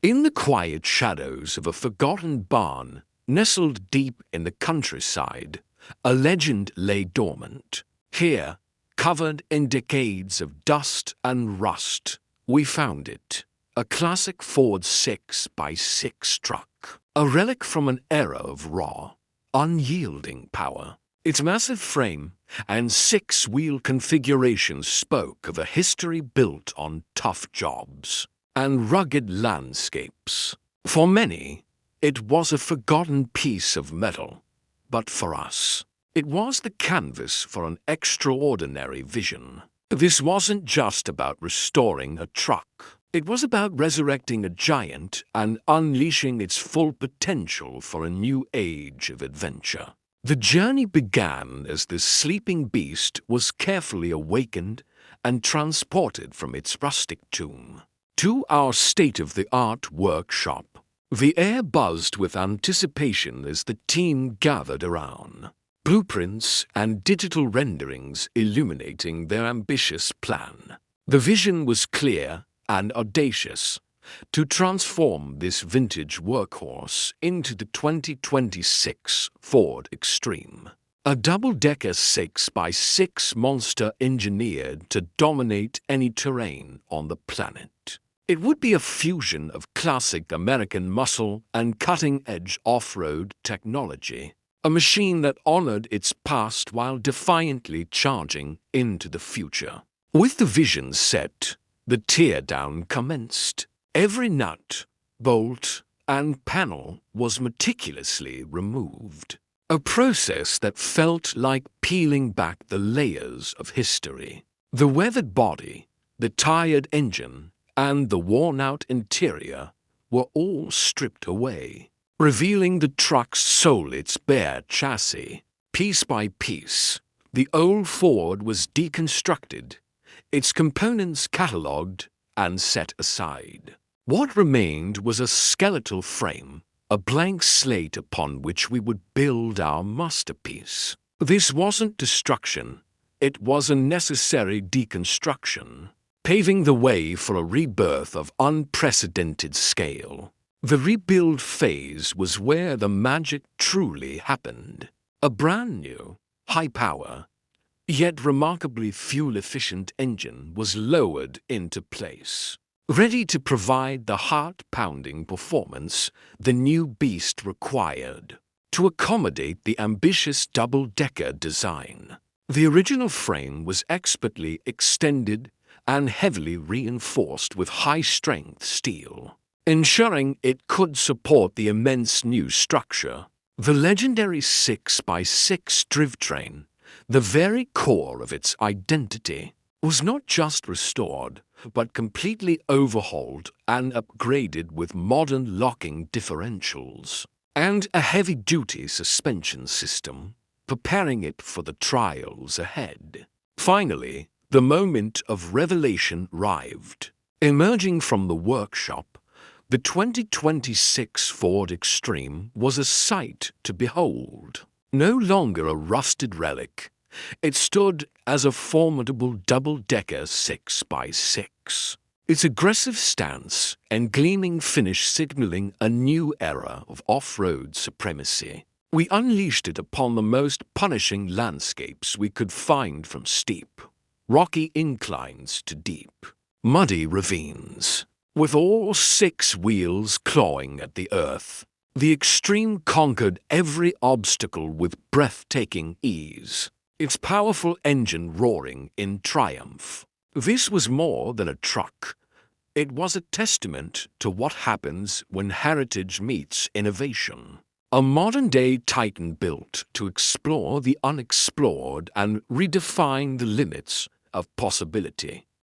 In the quiet shadows of a forgotten barn, nestled deep in the countryside, a legend lay dormant. Here, covered in decades of dust and rust, we found it. A classic Ford 6x6 truck. A relic from an era of raw, unyielding power. Its massive frame and six-wheel configuration spoke of a history built on tough jobs and rugged landscapes. For many, it was a forgotten piece of metal, but for us, it was the canvas for an extraordinary vision. This wasn't just about restoring a truck. It was about resurrecting a giant and unleashing its full potential for a new age of adventure. The journey began as the sleeping beast was carefully awakened and transported from its rustic tomb to our state-of-the-art workshop. The air buzzed with anticipation as the team gathered around, blueprints and digital renderings illuminating their ambitious plan. The vision was clear and audacious: to transform this vintage workhorse into the 2026 Ford Extreme. A double-decker 6x6 monster engineered to dominate any terrain on the planet. It would be a fusion of classic American muscle and cutting-edge off-road technology. A machine that honored its past while defiantly charging into the future. With the vision set, the teardown commenced. Every nut, bolt, and panel was meticulously removed. A process that felt like peeling back the layers of history. The weathered body, the tired engine, and the worn-out interior were all stripped away, revealing the truck's soul, its bare chassis. Piece by piece, the old Ford was deconstructed, its components catalogued and set aside. What remained was a skeletal frame, a blank slate upon which we would build our masterpiece. This wasn't destruction, it was a necessary deconstruction, paving the way for a rebirth of unprecedented scale. The rebuild phase was where the magic truly happened. A brand new, high-power, yet remarkably fuel-efficient engine was lowered into place, ready to provide the heart-pounding performance the new beast required. To accommodate the ambitious double-decker design, the original frame was expertly extended and heavily reinforced with high-strength steel, ensuring it could support the immense new structure. The legendary 6x6 drivetrain, the very core of its identity, was not just restored, but completely overhauled and upgraded with modern locking differentials and a heavy-duty suspension system, preparing it for the trials ahead. Finally, the moment of revelation arrived. Emerging from the workshop, the 2026 Ford Extreme was a sight to behold. No longer a rusted relic, it stood as a formidable double-decker 6x6. Its aggressive stance and gleaming finish signaling a new era of off-road supremacy. We unleashed it upon the most punishing landscapes we could find, from steep, rocky inclines to deep, muddy ravines. With all six wheels clawing at the earth, the Extreme conquered every obstacle with breathtaking ease, its powerful engine roaring in triumph. This was more than a truck. It was a testament to what happens when heritage meets innovation. A modern-day titan built to explore the unexplored and redefine the limits of possibility.